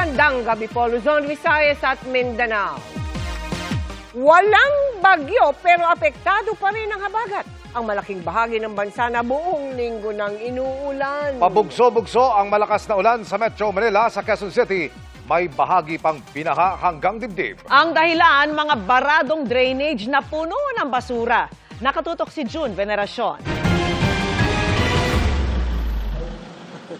Magandang gabi po, Luzon, Visayas at Mindanao. Walang bagyo pero apektado pa rin ang habagat. Ang malaking bahagi ng bansa na buong linggo nang inuulan. Pabugso-bugso ang malakas na ulan sa Metro Manila sa Quezon City. May bahagi pang binaha hanggang dibdib. Ang dahilan, mga baradong drainage na puno ng basura. Nakatutok si June Veneracion.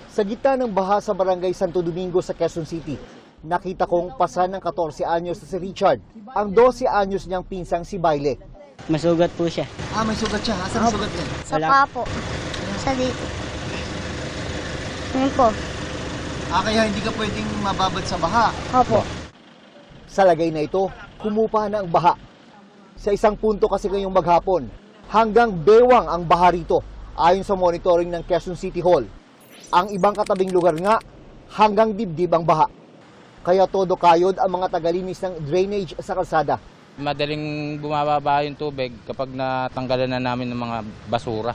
Sa gitna ng baha sa barangay Santo Domingo sa Quezon City, nakita kong pasan ng 14 anyos na si Richard, ang 12 anyos niyang pinsang si Baile. Masugat po siya. May sugat siya. Asan ang sugat niya? Wala. Sa paa po. Sa dito. Ngayon po. Kaya hindi ka pwedeng mababad sa baha. Opo. Sa lagay na ito, kumupa na ang baha. Sa isang punto kasi ngayong maghapon, hanggang bewang ang baha rito, ayon sa monitoring ng Quezon City Hall. Ang ibang katabing lugar nga, hanggang dibdib ang baha. Kaya todo kayod ang mga tagalinis ng drainage sa kalsada. Madaling bumababa yung tubig kapag natanggalan na namin ng mga basura.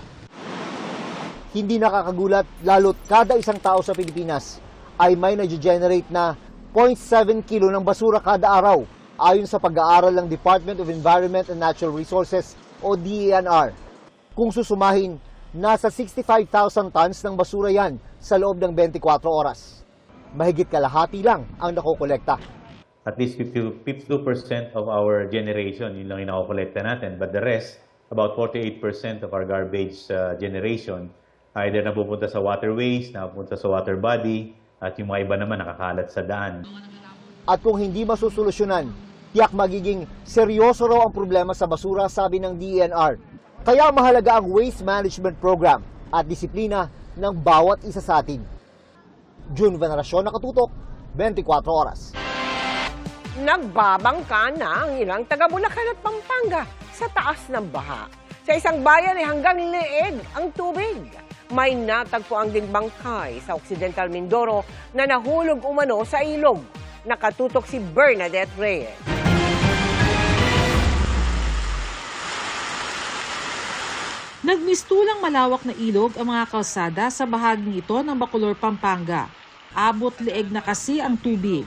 Hindi nakakagulat, lalo't kada isang tao sa Pilipinas ay may na-generate na 0.7 kilo ng basura kada araw, ayon sa pag-aaral ng Department of Environment and Natural Resources o DENR. Kung susumahin, nasa 65,000 tons ng basura yan sa loob ng 24 oras. Mahigit kalahati lang ang nakokolekta. At least 52% of our generation, yun lang yung nakokolekta natin. But the rest, about 48% of our garbage generation, either napupunta sa waterways, napupunta sa water body, at yung mga iba naman nakakalat sa daan. At kung hindi masusolusyonan, tiyak magiging seryoso raw ang problema sa basura, sabi ng DENR. Kaya mahalaga ang waste management program at disiplina ng bawat isa sa atin. June Veneracion, nakatutok, 24 oras. Nagbabangka na ang ilang taga-Bulacan at Pampanga sa taas ng baha. Sa isang bayan ay hanggang leeg ang tubig. May natagpuan ding bangkay sa Occidental Mindoro na nahulog umano sa ilog. Nakatutok si Bernadette Reyes. Nagmistulang malawak na ilog ang mga kalsada sa bahaging ito ng Bacolor, Pampanga. Abot leeg na kasi ang tubig.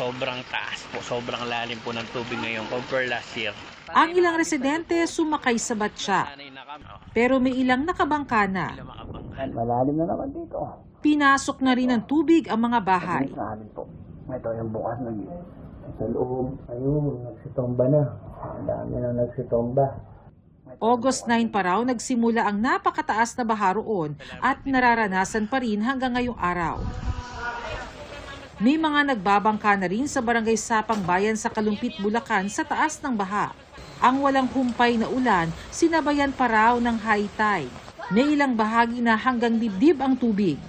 Sobrang taas po, sobrang lalim po ng tubig ngayon compare last year. Ang ilang residente sumakay sa batya, pero may ilang nakabangka na. Malalim na naman dito. Pinasok na rin ng tubig ang mga bahay. Malalim po. Ito yung bukas na sa loob. Ayun, nagsitomba na. Ang dami na nagsitomba. August 9 pa raw nagsimula ang napakataas na baha roon at nararanasan pa rin hanggang ngayong araw. May mga nagbabangka na rin sa barangay Sapang Bayan sa Kalumpit, Bulacan sa taas ng baha. Ang walang humpay na ulan, sinabayan pa raw ng high tide. May ilang bahagi na hanggang dibdib ang tubig.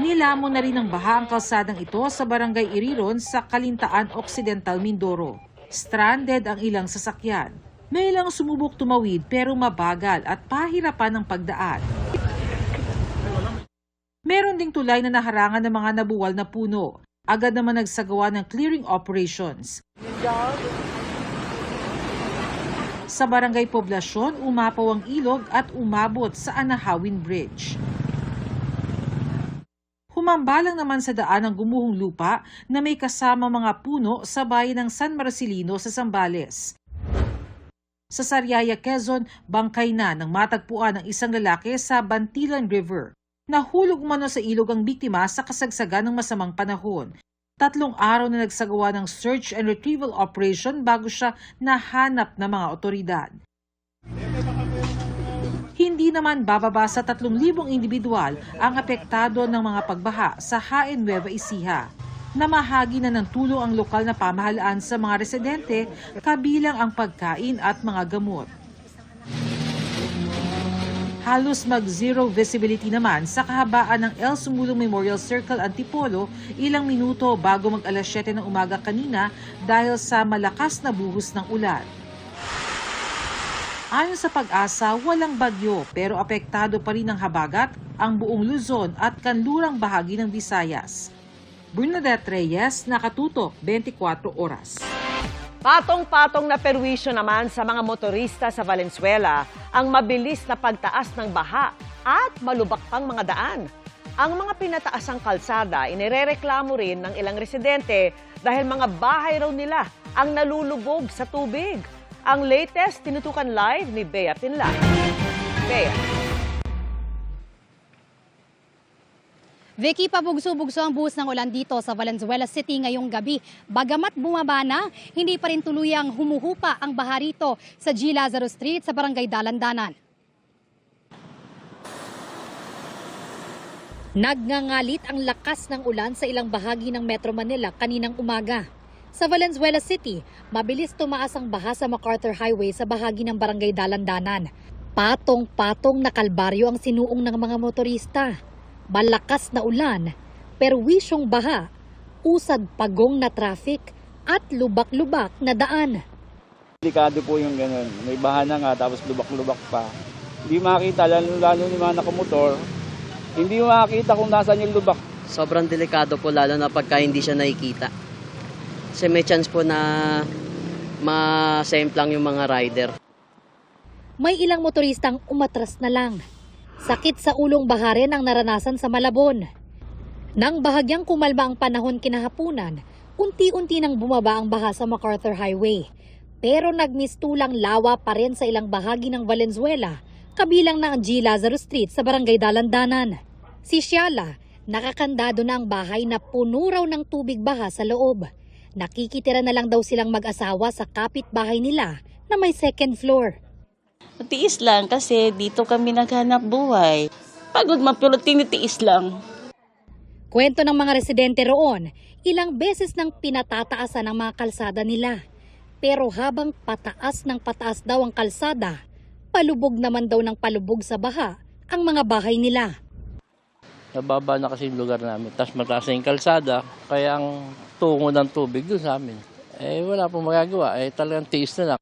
Nilamon na rin ng baha ang kalsadang ito sa barangay Iriron sa Kalintaan, Occidental Mindoro. Stranded ang ilang sasakyan. May ilang sumubok tumawid pero mabagal at pahirapan ang pagdaan. Meron ding tulay na naharangan ng mga nabuwal na puno. Agad naman nagsagawa ng clearing operations. Sa barangay Poblasyon, umapaw ang ilog at umabot sa Anahawin Bridge. Humambalang naman sa daan ang gumuhong lupa na may kasama mga puno sa bayan ng San Marcelino sa Zambales. Sa Sariaya, Quezon, bangkay na nang matagpuan ng isang lalaki sa Bantilan River. Nahulog umano sa ilog ang biktima sa kasagsagan ng masamang panahon. 3 araw na nagsagawa ng search and retrieval operation bago siya nahanap ng mga otoridad. Hindi naman bababa sa 3,000 individual ang apektado ng mga pagbaha sa Jaén, Nueva Ecija. Namahagi na ng tulong ang lokal na pamahalaan sa mga residente, kabilang ang pagkain at mga gamot. Halos mag-zero visibility naman sa kahabaan ng El Sumulong Memorial Circle Antipolo ilang minuto bago mag-alas 7 ng umaga kanina dahil sa malakas na buhos ng ulan. Ayon sa Pag-asa, walang bagyo pero apektado pa rin ng habagat ang buong Luzon at kanlurang bahagi ng Visayas. Bernadette Reyes, nakatutok, 24 oras. Patong-patong na perwisyo naman sa mga motorista sa Valenzuela ang mabilis na pagtaas ng baha at malubak pang mga daan. Ang mga pinataasang kalsada, inirereklamo rin ng ilang residente dahil mga bahay raw nila ang nalulubog sa tubig. Ang latest, tinutukan live ni Bea Pinla. Bea. Vicky, pabugso-bugso ang buhos ng ulan dito sa Valenzuela City ngayong gabi. Bagamat bumaba na, hindi pa rin tuluyang humuhupa ang baha rito sa G. Lazaro Street sa Barangay Dalandanan. Nagngangalit ang lakas ng ulan sa ilang bahagi ng Metro Manila kaninang umaga. Sa Valenzuela City, mabilis tumaas ang baha sa MacArthur Highway sa bahagi ng Barangay Dalandanan. Patong-patong na kalbaryo ang sinuong ng mga motorista. Malakas na ulan, perwisyong baha, usad pagong na traffic at lubak-lubak na daan. Delikado po yung ganun. May baha na nga tapos lubak-lubak pa. Hindi makita, lalo yung mga nakamotor, hindi makita kung nasaan yung lubak. Sobrang delikado po lalo na pagka hindi siya nakikita. Kasi may chance po na ma-semplang yung mga rider. May ilang motoristang umatras na lang. Sakit sa ulong baha rin ang naranasan sa Malabon. Nang bahagyang kumalma ang panahon kinahapunan, unti-unti nang bumaba ang baha sa MacArthur Highway. Pero nagmistulang lawa pa rin sa ilang bahagi ng Valenzuela, kabilang na ang G. Lazaro Street sa Barangay Dalandanan. Si Shiala, nakakandado na ang bahay na puno raw ng tubig baha sa loob. Nakikitira na lang daw silang mag-asawa sa kapitbahay nila na may second floor. Tiis lang kasi dito kami naghanap buhay. Pagod man pero tinitiis lang. Kwento ng mga residente roon, ilang beses nang pinatataasan ang mga kalsada nila. Pero habang pataas ng pataas daw ang kalsada, palubog naman daw ng palubog sa baha ang mga bahay nila. Nababa na kasi yung lugar namin. Tapos mataas na yung kalsada, kaya ang tungo ng tubig doon sa amin. Wala pong magagawa. Talagang tiis na lang.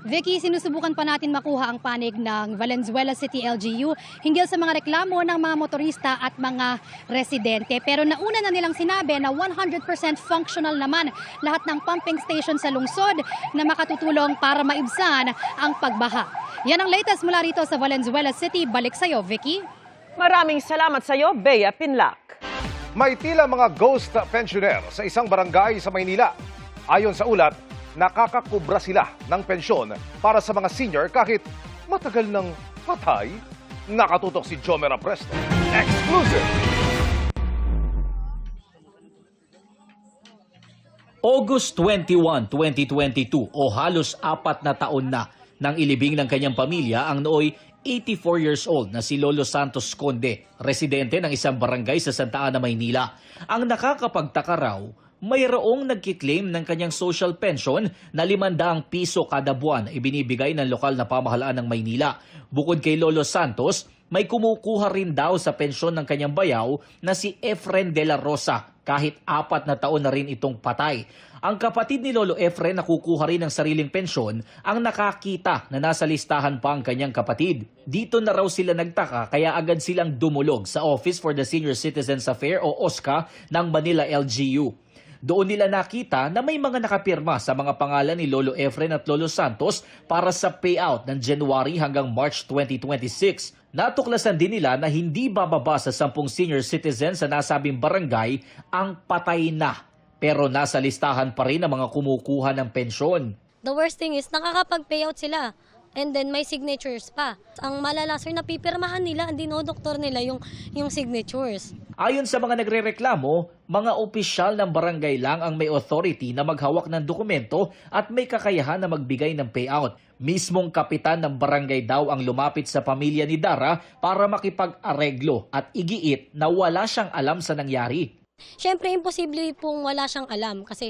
Vicky, sinusubukan pa natin makuha ang panig ng Valenzuela City LGU hinggil sa mga reklamo ng mga motorista at mga residente. Pero nauna na nilang sinabi na 100% functional naman lahat ng pumping station sa lungsod na makatutulong para maibsan ang pagbaha. Yan ang latest mula rito sa Valenzuela City. Balik sa'yo, Vicky. Maraming salamat sa'yo, Bea Pinlac. May tila mga ghost pensioner sa isang barangay sa Maynila. Ayon sa ulat, nakakakubra sila ng pensyon para sa mga senior kahit matagal ng patay. Nakatutok si Jomera Presto. Exclusive! August 21, 2022 o halos 4 na taon na nang ilibing ng kanyang pamilya ang nooy 84 years old na si Lolo Santos Conde, residente ng isang barangay sa Santa Ana, Maynila. Ang nakakapagtaka raw, mayroong nagkiklaim ng kanyang social pension na 500 piso kada buwan ibinibigay ng lokal na pamahalaan ng Maynila. Bukod kay Lolo Santos, may kumukuha rin daw sa pensyon ng kanyang bayaw na si Efren de la Rosa kahit 4 na taon na rin itong patay. Ang kapatid ni Lolo Efren na kukuha rin ng sariling pensyon ang nakakita na nasa listahan pa ang kanyang kapatid. Dito na raw sila nagtaka kaya agad silang dumulog sa Office for the Senior Citizens Affairs o OSCA ng Manila LGU. Doon nila nakita na may mga nakapirma sa mga pangalan ni Lolo Efren at Lolo Santos para sa payout ng January hanggang March 2026. Natuklasan din nila na hindi bababa sa 10 senior citizens sa nasabing barangay ang patay na. Pero nasa listahan pa rin ang mga kumukuha ng pensyon. The worst thing is, nakakapag-payout sila. And then may signatures pa. Ang malala, sir, napipirmahan nila, ang dinodoktor nila yung signatures. Ayon sa mga nagrereklamo, mga opisyal ng barangay lang ang may authority na maghawak ng dokumento at may kakayahan na magbigay ng payout. Mismong kapitan ng barangay daw ang lumapit sa pamilya ni Dara para makipag-areglo at igiit na wala siyang alam sa nangyari. Siyempre, imposible pong wala siyang alam kasi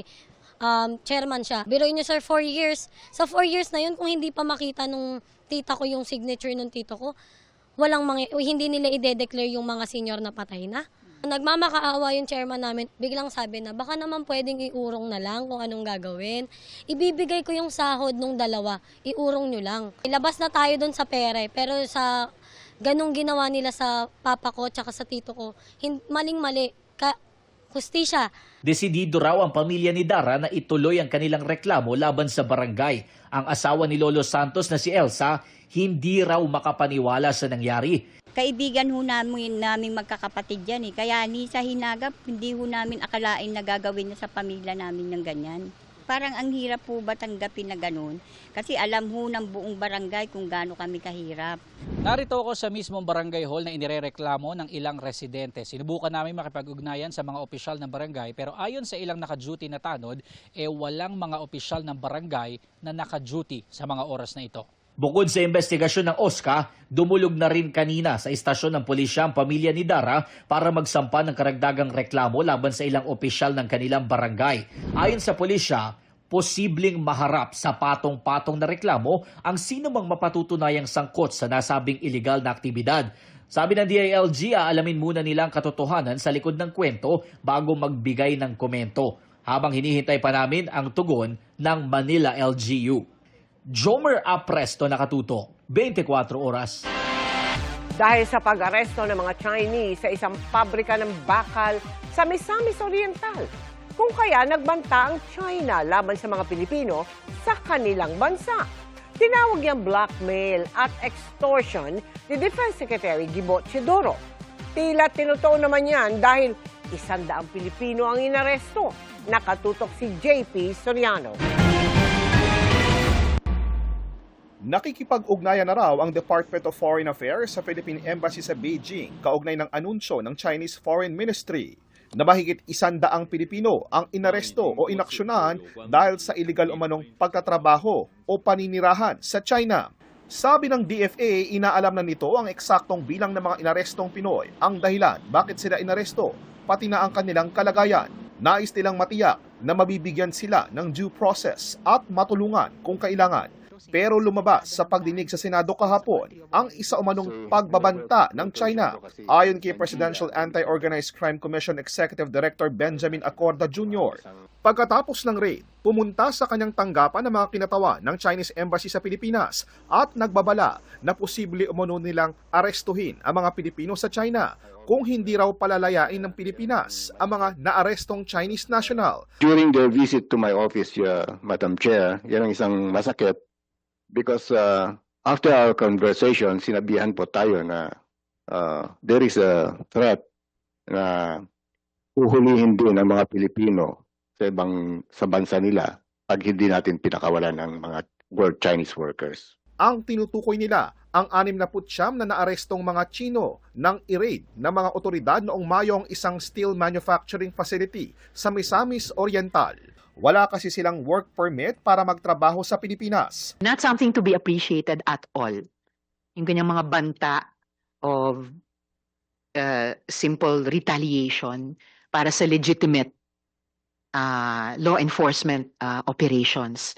chairman siya. Biruin niyo, sir, 4 years. Sa 4 years na yun, kung hindi pa makita nung tita ko yung signature nung tito ko, hindi nila ide-declare yung mga senior na patay na. Nagmamakaawa yung chairman namin, biglang sabi na baka naman pwedeng iurong na lang kung anong gagawin. Ibibigay ko yung sahod nung dalawa, iurong nyo lang. Ilabas na tayo dun sa pera, pero sa ganong ginawa nila sa papa ko tsaka sa tito ko, maling-mali. hustisya. Desidido raw ang pamilya ni Dara na ituloy ang kanilang reklamo laban sa barangay. Ang asawa ni Lolo Santos na si Elsa, hindi raw makapaniwala sa nangyari. Kaibigan ho namin magkakapatid yan kaya ni sa hinagap, hindi ho namin akalain na gagawin niya sa pamilya namin ng ganyan. Parang ang hirap po ba tanggapin na ganun? Kasi alam ho ng buong barangay kung gaano kami kahirap. Narito ako sa mismong barangay hall na inirereklamo ng ilang residente. Sinubukan namin makipag-ugnayan sa mga opisyal ng barangay pero ayon sa ilang naka-duty na tanod, walang mga opisyal ng barangay na naka-duty sa mga oras na ito. Bukod sa investigasyon ng OSCA, dumulog na rin kanina sa istasyon ng pulisya ang pamilya ni Dara para magsampa ng karagdagang reklamo laban sa ilang opisyal ng kanilang barangay. Ayon sa pulisya, posibleng maharap sa patong-patong na reklamo ang sino mang mapatutunayang sangkot sa nasabing iligal na aktibidad. Sabi ng DILG, aalamin muna nila ang katotohanan sa likod ng kwento bago magbigay ng komento. Habang hinihintay pa namin ang tugon ng Manila LGU. Jomer Apresto, nakatuto, 24 oras. Dahil sa pag-aresto ng mga Chinese sa isang pabrika ng bakal sa Misamis Oriental, kung kaya nagbanta ang China laban sa mga Pilipino sa kanilang bansa. Tinawag niyang blackmail at extortion ni Defense Secretary Gibo Teodoro. Tila tinutuon naman yan dahil 100 Pilipino ang inaresto. Nakatutok si JP Soriano. Nakikipag-ugnayan na raw ang Department of Foreign Affairs sa Philippine Embassy sa Beijing kaugnay ng anunsyo ng Chinese Foreign Ministry na mahigit 100 Pilipino ang inaresto o inaksyonan dahil sa illegal umanong pagtatrabaho o paninirahan sa China. Sabi ng DFA, inaalam na nito ang eksaktong bilang ng mga inarestong Pinoy, ang dahilan bakit sila inaresto, pati na ang kanilang kalagayan. Nais nilang matiyak na mabibigyan sila ng due process at matulungan kung kailangan. Pero lumabas sa pagdinig sa Senado kahapon ang isa umanong pagbabanta ng China. Ayon kay Presidential Anti-Organized Crime Commission Executive Director Benjamin Acorda Jr. Pagkatapos ng raid, pumunta sa kanyang tanggapan ng mga kinatawan ng Chinese Embassy sa Pilipinas at nagbabala na posible umano nilang arestuhin ang mga Pilipino sa China kung hindi raw palalayain ng Pilipinas ang mga naarestong Chinese national. During their visit to my office, Madam Chair, yan ang isang masakit. Because after our conversation, sinabihan po tayo na there is a threat na uhulihin din ang mga Pilipino sa bansa nila pag hindi natin pinakawalan ang mga world Chinese workers. Ang tinutukoy nila ang 69 na naarestong mga Chino nang i-raid ng mga otoridad noong Mayo ang isang steel manufacturing facility sa Misamis Oriental. Wala kasi silang work permit para magtrabaho sa Pilipinas. Not something to be appreciated at all. Yung ganyang mga banta of simple retaliation para sa legitimate law enforcement operations.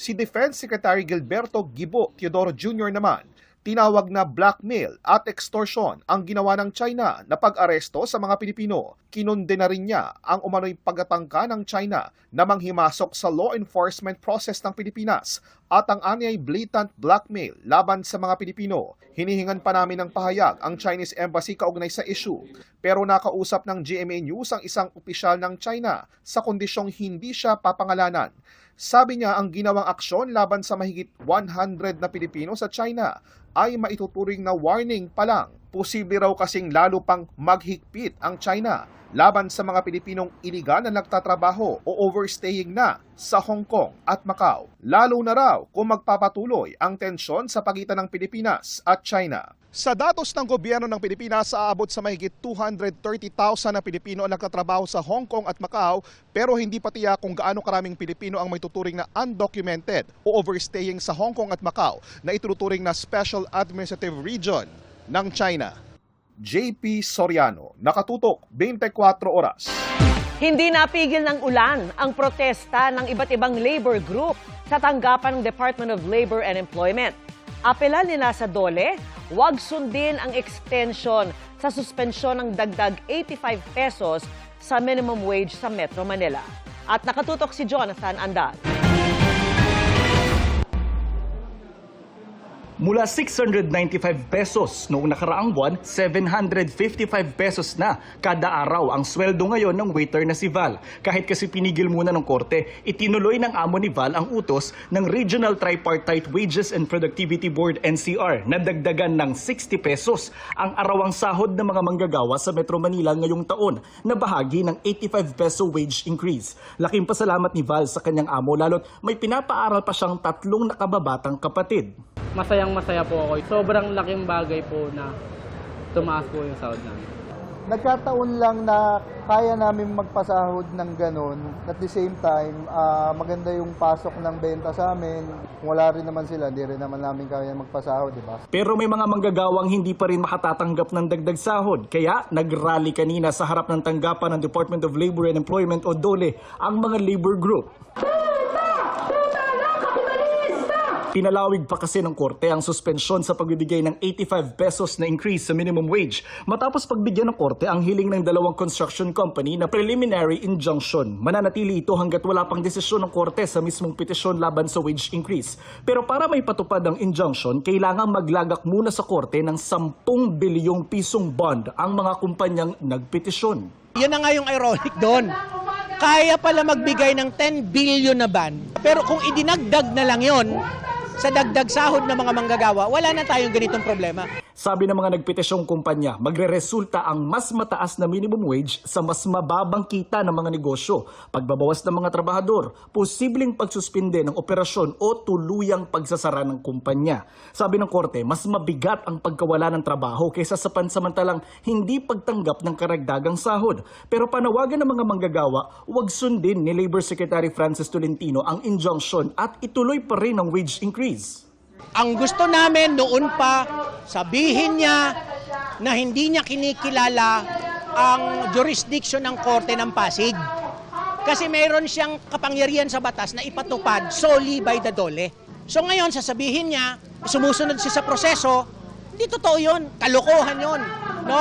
Si Defense Secretary Gilberto Gibo Teodoro Jr. naman, tinawag na blackmail at extortion ang ginawa ng China na pag-aresto sa mga Pilipino. Kinunde na rin niya ang umano'y pagtatangka ng China na manghimasok sa law enforcement process ng Pilipinas at ang anyay blatant blackmail laban sa mga Pilipino. Hinihingan pa namin ng pahayag ang Chinese Embassy kaugnay sa issue. Pero nakausap ng GMA News ang isang opisyal ng China sa kondisyong hindi siya papangalanan. Sabi niya ang ginawang aksyon laban sa mahigit 100 na Pilipino sa China ay maituturing na warning pa lang. Posible raw kasing lalo pang maghigpit ang China laban sa mga Pilipinong iligal na nagtatrabaho o overstaying na sa Hong Kong at Macau. Lalo na raw kung magpapatuloy ang tensyon sa pagitan ng Pilipinas at China. Sa datos ng gobyerno ng Pilipinas, aabot sa mahigit 230,000 na Pilipino ang nagtatrabaho sa Hong Kong at Macau, pero hindi pa tiyak kung gaano karaming Pilipino ang may tuturing na undocumented o overstaying sa Hong Kong at Macau na ituturing na Special Administrative Region ng China. JP Soriano, nakatutok 24 oras. Hindi napigil ng ulan ang protesta ng iba't ibang labor group sa tanggapan ng Department of Labor and Employment. Apelan nila sa DOLE, huwag sundin ang extension sa suspensyon ng dagdag 85 pesos sa minimum wage sa Metro Manila. At nakatutok si Jonathan Andal. Mula 695 pesos noong nakaraang buwan, 755 pesos na kada araw ang sweldo ngayon ng waiter na si Val. Kahit kasi pinigil muna ng korte, itinuloy ng amo ni Val ang utos ng Regional Tripartite Wages and Productivity Board NCR na dagdagan ng 60 pesos ang arawang sahod ng mga manggagawa sa Metro Manila ngayong taon na bahagi ng 85 peso wage increase. Laking pasalamat ni Val sa kanyang amo lalo't may pinapaaral pa siyang 3 nakababatang kapatid. Masayang-masaya po ako. Sobrang laking bagay po na tumaas po yung sahod namin. Nagkataon lang na kaya namin magpasahod ng ganun. At the same time, maganda yung pasok ng benta sa amin. Kung wala rin naman sila, di rin naman namin kaya magpasahod, di ba? Pero may mga manggagawang hindi pa rin makatatanggap ng dagdag sahod. Kaya nagrally kanina sa harap ng tanggapan ng Department of Labor and Employment o DOLE ang mga labor group. Pinalawig pa kasi ng korte ang suspensyon sa pagbibigay ng 85 pesos na increase sa minimum wage matapos pagbigyan ng korte ang hiling ng 2 construction company na preliminary injunction. Mananatili ito hanggat wala pang desisyon ng korte sa mismong petisyon laban sa wage increase. Pero para may patupad ang injunction, kailangang maglagak muna sa korte ng 10 bilyong pisong bond ang mga kumpanyang nagpetisyon. Yun na nga yung ironic doon. Kaya pala magbigay ng 10 billion na ban, pero kung idinagdag na lang yon sa dagdag sahod ng mga manggagawa, wala na tayong ganitong problema. Sabi ng mga nagpetisyong kumpanya, magreresulta ang mas mataas na minimum wage sa mas mababang kita ng mga negosyo, pagbabawas ng mga trabahador, posibleng pagsuspinde ng operasyon o tuluyang pagsasara ng kumpanya. Sabi ng korte, mas mabigat ang pagkawala ng trabaho kaysa sa pansamantalang hindi pagtanggap ng karagdagang sahod. Pero panawagan ng mga manggagawa, huwag sundin ni Labor Secretary Francis Tolentino ang injunction at ituloy pa rin ang wage increase. Ang gusto namin noon pa, sabihin niya na hindi niya kinikilala ang jurisdiction ng Korte ng Pasig. Kasi mayroon siyang kapangyarihan sa batas na ipatupad solely by the DOLE. So ngayon, sasabihin niya, sumusunod siya sa proseso, hindi totoo yun, kalokohan yun. No?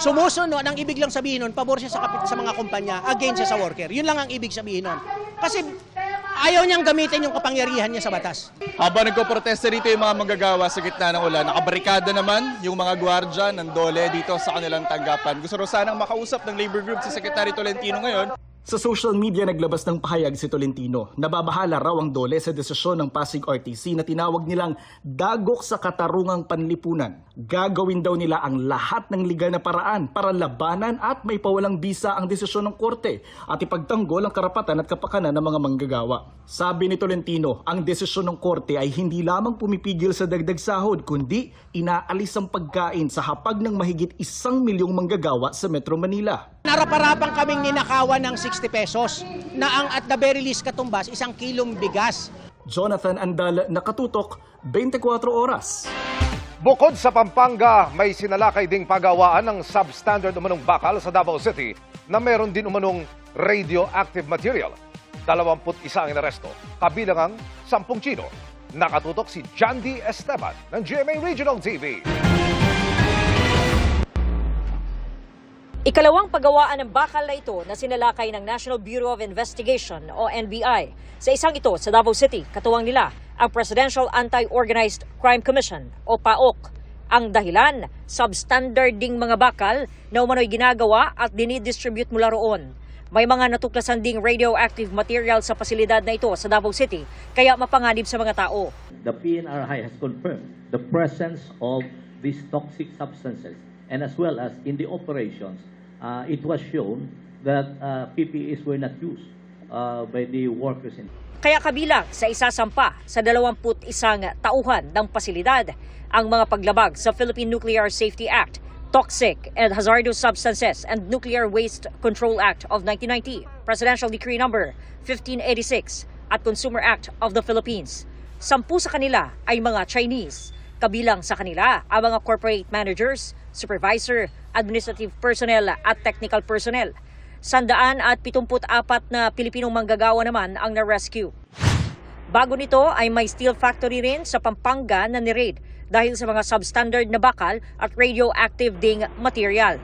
Sumusunod, ang ibig lang sabihin nun, pabor siya sa mga kumpanya, against siya sa worker. Yun lang ang ibig sabihin nun. Kasi ayaw niyang gamitin yung kapangyarihan niya sa batas. Habang nagpo-protesta dito yung mga manggagawa sa gitna ng ulan, nakabarikada naman yung mga gwardya ng DOLE dito sa kanilang tanggapan. Gusto rin sanang makausap ng labor group si Secretary Tolentino ngayon. Sa social media naglabas ng pahayag si Tolentino. Nababahala raw ang DOLE sa desisyon ng Pasig RTC na tinawag nilang dagok sa katarungang panlipunan. Gagawin daw nila ang lahat ng legal na paraan para labanan at may pawalang bisa ang desisyon ng korte at ipagtanggol ang karapatan at kapakanan ng mga manggagawa. Sabi ni Tolentino, ang desisyon ng korte ay hindi lamang pumipigil sa dagdag sahod kundi inaalis ang pagkain sa hapag ng mahigit 1 milyong manggagawa sa Metro Manila. Narap-harapang kaming ninakawan ng 60 pesos na ang at the very least katumbas 1 kilong bigas. Jonathan Andal, Nakatutok, 24 Oras. Bukod sa Pampanga, may sinalakay ding pagawaan ng substandard umanong bakal sa Davao City na meron din umanong radioactive material. 21 ang inaresto, kabilang ang 10 Chino. Nakatutok si Jandy Esteban ng GMA Regional TV. Ikalawang pagawaan ng bakal na ito na sinalakay ng National Bureau of Investigation o NBI. Sa isang ito sa Davao City, katuwang nila ang Presidential Anti-Organized Crime Commission o PAOK. Ang dahilan, substandard ding mga bakal na umano'y ginagawa at dinidistribute mula roon. May mga natuklasan ding radioactive material sa pasilidad na ito sa Davao City, kaya mapanganib sa mga tao. The PNRI has confirmed the presence of these toxic substances and as well as in the operations, it was shown that PPEs were not used by the workers. Kaya kabilang sa isasampa sa 21 tauhan ng pasilidad ang mga paglabag sa Philippine Nuclear Safety Act, Toxic and Hazardous Substances and Nuclear Waste Control Act of 1990, Presidential Decree Number 1586 at Consumer Act of the Philippines. 10 sa kanila ay mga Chinese. Kabilang sa kanila ang mga corporate managers, supervisor, administrative personnel at technical personnel. 174 na Pilipinong manggagawa naman ang na-rescue. Bago nito ay may steel factory rin sa Pampanga na ni-raid dahil sa mga substandard na bakal at radioactive ding material.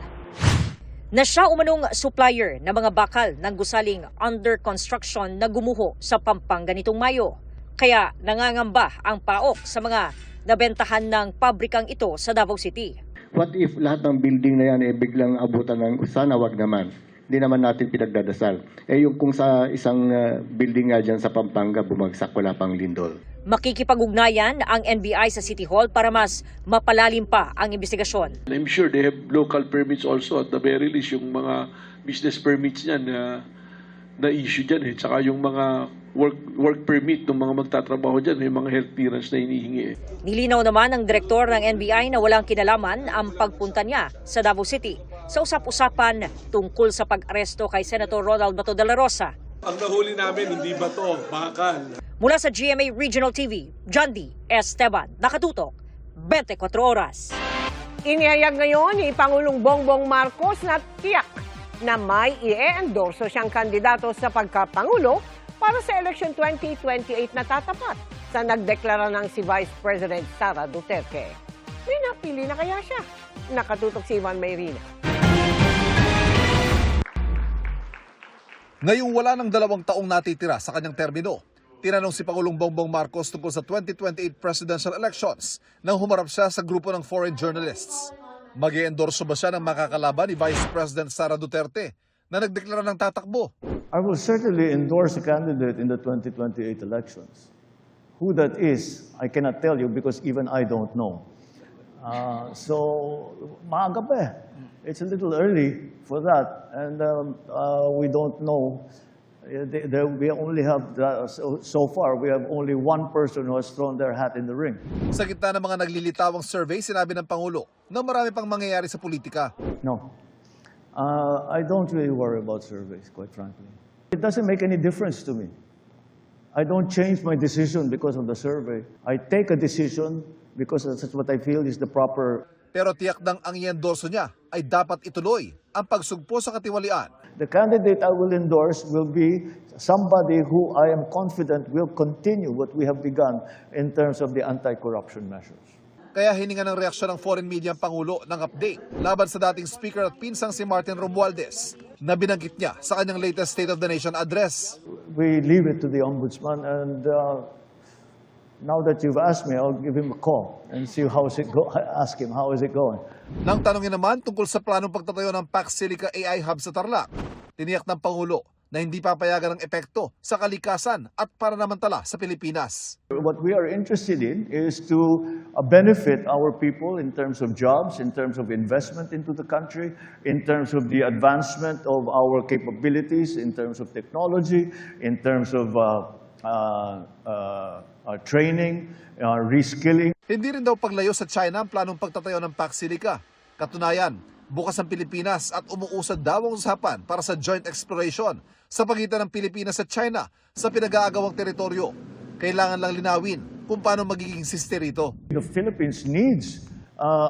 Na siya umanong supplier ng mga bakal ng gusaling under construction na gumuho sa Pampanga nitong Mayo. Kaya nangangamba ang PAOK sa mga nabentahan ng pabrikang ito sa Davao City. What if lahat ng building na yan biglang abutan ng sana wag naman. Hindi naman natin pinagdadasal. Yung kung sa isang building nga dyan sa Pampanga bumagsak wala pang lindol. Makikipag-ugnayan ang NBI sa City Hall para mas mapalalim pa ang investigasyon. I'm sure they have local permits also at the very least yung mga business permits niyan na issue dyan Tsaka yung mga work permit ng mga magtatrabaho dyan, may mga health clearance na hinihingi. Nilinaw naman ng direktor ng NBI na walang kinalaman ang pagpunta niya sa Davao City sa usap-usapan tungkol sa pag-aresto kay Senator Ronald Bato de la Rosa. Ang nahuli namin, hindi ba to bakal? Mula sa GMA Regional TV, John D. Esteban, nakatutok, 24 oras. Inihayag ngayon ni Pangulong Bongbong Marcos na tiyak na may i-endorso siyang kandidato sa pagkapangulo para sa election 2028 na tatapat sa nagdeklara ng si Vice President Sara Duterte. May napili na kaya siya? Nakatutok si Ivan Mayrina. Ngayong wala ng 2 taong natitira sa kanyang termino, tinanong si Pangulong Bongbong Marcos tungkol sa 2028 presidential elections nang humarap siya sa grupo ng foreign journalists. Mag-i-endorso ba siya ng makakalaban ni Vice President Sara Duterte na nagdeklara ng tatakbo? I will certainly endorse a candidate in the 2028 elections. Who that is, I cannot tell you because even I don't know. So, maaga pa eh. It's a little early for that. And we don't know. We only have, so far, we have only one person who has thrown their hat in the ring. Sa gitna ng mga naglilitawang survey, sinabi ng Pangulo na marami pang mangyayari sa politika. No. I don't really worry about surveys, quite frankly. It doesn't make any difference to me. I don't change my decision because of the survey. I take a decision because that's what I feel is the proper. Pero tiyak ng ang i-endorso niya ay dapat ituloy ang pagsugpo sa katiwalian. The candidate I will endorse will be somebody who I am confident will continue what we have begun in terms of the anti-corruption measures. Kaya hininga ng reaksyon ng foreign media ang Pangulo ng update laban sa dating Speaker at pinsang si Martin Romualdez na binanggit niya sa kanyang latest State of the Nation address. We leave it to the Ombudsman and now that you've asked me, I'll give him a call and see ask him how is it going. Nang tanongin naman tungkol sa planong pagtatayo ng Pax Silica AI Hub sa Tarlac, tiniyak ng Pangulo na hindi papayagan ng epekto sa kalikasan at pananamantala sa Pilipinas. What we are interested in is to benefit our people in terms of jobs, in terms of investment into the country, in terms of the advancement of our capabilities, in terms of technology, in terms of training, reskilling. Hindi rin daw paglayo sa China ang planong pagtatayo ng Pax Silica. Katunayan, bukas ang Pilipinas at umuusad daw ang usapan para sa joint exploration sa pagitan ng Pilipinas at China sa pinag-aagawang teritoryo. Kailangan lang linawin kung paano magiging sister ito. The Philippines needs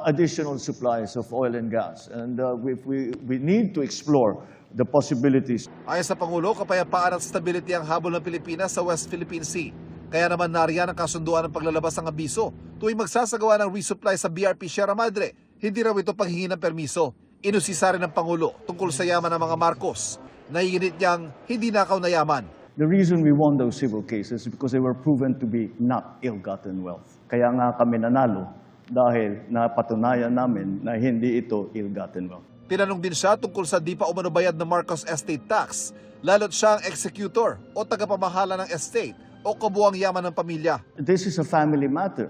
additional supplies of oil and gas and we need to explore the possibilities. Ayon sa Pangulo, kapayapaan at stability ang habol ng Pilipinas sa West Philippine Sea. Kaya naman nariyan ang kasunduan ng paglalabas ng abiso tuwing magsasagawa ng resupply sa BRP Sierra Madre. Hindi raw ito paghingi ng permiso. Inusisa rin ng Pangulo tungkol sa yaman ng mga Marcos. Naiinit niyang hindi nakaw na yaman. The reason we won those civil cases is because they were proven to be not ill-gotten wealth. Kaya nga kami nanalo dahil napatunayan namin na hindi ito ill-gotten wealth. Tinanong din siya tungkol sa di pa umano bayad na Marcos estate tax, lalo't siya ang executor o tagapamahala ng estate o kabuang yaman ng pamilya. This is a family matter.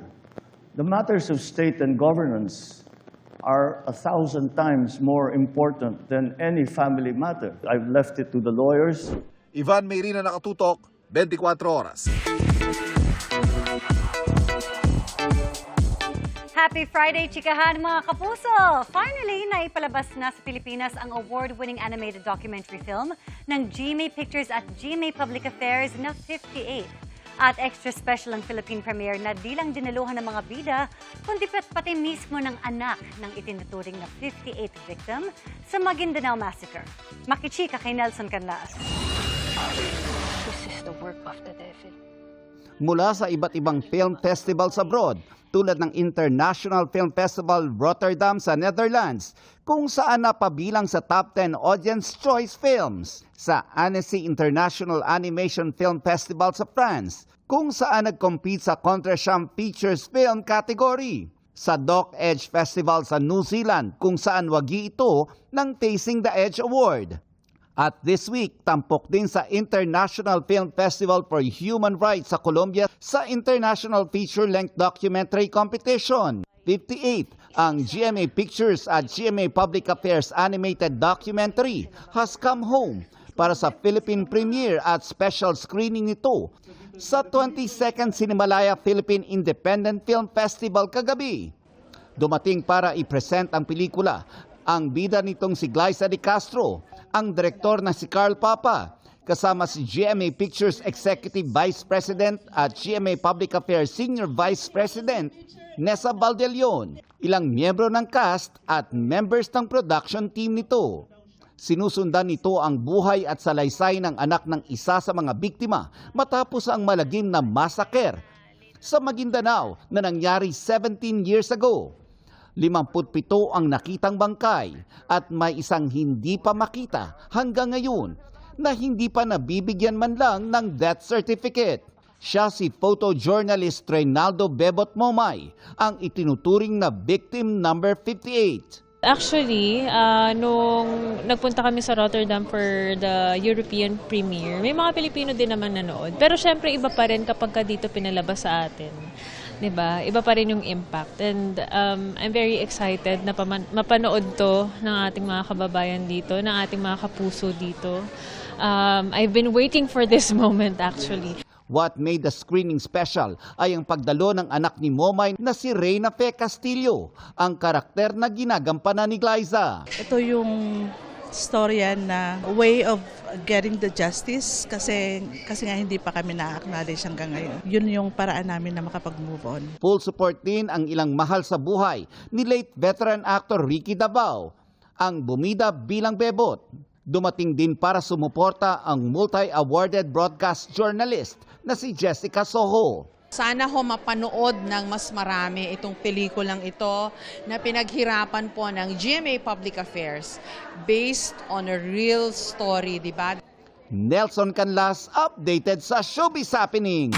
The matters of state and governance are 1,000 times more important than any family matter. I've left it to the lawyers. Ivan Mayrina, nakatutok, 24 oras. Happy Friday, chikahan mga kapuso! Finally, naipalabas na sa Pilipinas ang award-winning animated documentary film ng GMA Pictures at GMA Public Affairs na 58. At extra special ang Philippine premiere na di lang dinaluhan ng mga bida, kundi pati mismo ng anak ng itinuturing na 58th victim sa Maguindanao Massacre. Makichika kay Nelson Canlas. This is the work of the devil. Mula sa iba't ibang film festivals abroad, tulad ng International Film Festival Rotterdam sa Netherlands, kung saan napabilang sa top 10 Audience Choice Films, sa Annecy International Animation Film Festival sa France, kung saan nag-compete sa Contrasham Features Film category. Sa Doc Edge Festival sa New Zealand kung saan wagi ito ng Tasting the Edge Award. At this week, tampok din sa International Film Festival for Human Rights sa Colombia sa International Feature-Length Documentary Competition. 58 ang GMA Pictures at GMA Public Affairs Animated Documentary Has Come Home para sa Philippine premiere at special screening nito sa 22nd Cinemalaya Philippine Independent Film Festival kagabi. Dumating para i-present ang pelikula ang bida nitong si Glyza de Castro, ang direktor na si Carl Papa, kasama si GMA Pictures Executive Vice President at GMA Public Affairs Senior Vice President Nessa Valdelion, ilang miyembro ng cast at members ng production team nito. Sinusundan nito ang buhay at salaysay ng anak ng isa sa mga biktima matapos ang malagim na massacre sa Maguindanao na nangyari 17 years ago. 57 ang nakitang bangkay at may isang hindi pa makita hanggang ngayon na hindi pa nabibigyan man lang ng death certificate. Siya si photojournalist Reynaldo Bebot Momay, ang itinuturing na victim number 58. Actually, nung nagpunta kami sa Rotterdam for the European premiere, may mga Pilipino din naman nanood. Pero syempre iba pa rin kapag dito pinalabas sa atin. 'Di ba? Iba pa rin yung impact. And I'm very excited na mapanood to ng ating mga kababayan dito, ng ating mga kapuso dito. I've been waiting for this moment actually. What made the screening special ay ang pagdalo ng anak ni Momay na si Reyna Fe Castillo, ang karakter na ginagampanan ni Glyza. Ito yung storya na way of getting the justice kasi nga hindi pa kami na-acknowledge hanggang ngayon. Yun yung paraan namin na makapag-move on. Full support din ang ilang mahal sa buhay ni late veteran actor Ricky Davao, ang bumida bilang bebot. Dumating din para sumuporta ang multi-awarded broadcast journalist na si Jessica Soho. Sana ho mapanood ng mas marami itong pelikulang ito na pinaghirapan po ng GMA Public Affairs based on a real story, di ba? Nelson Canlas, updated sa Showbiz Happening.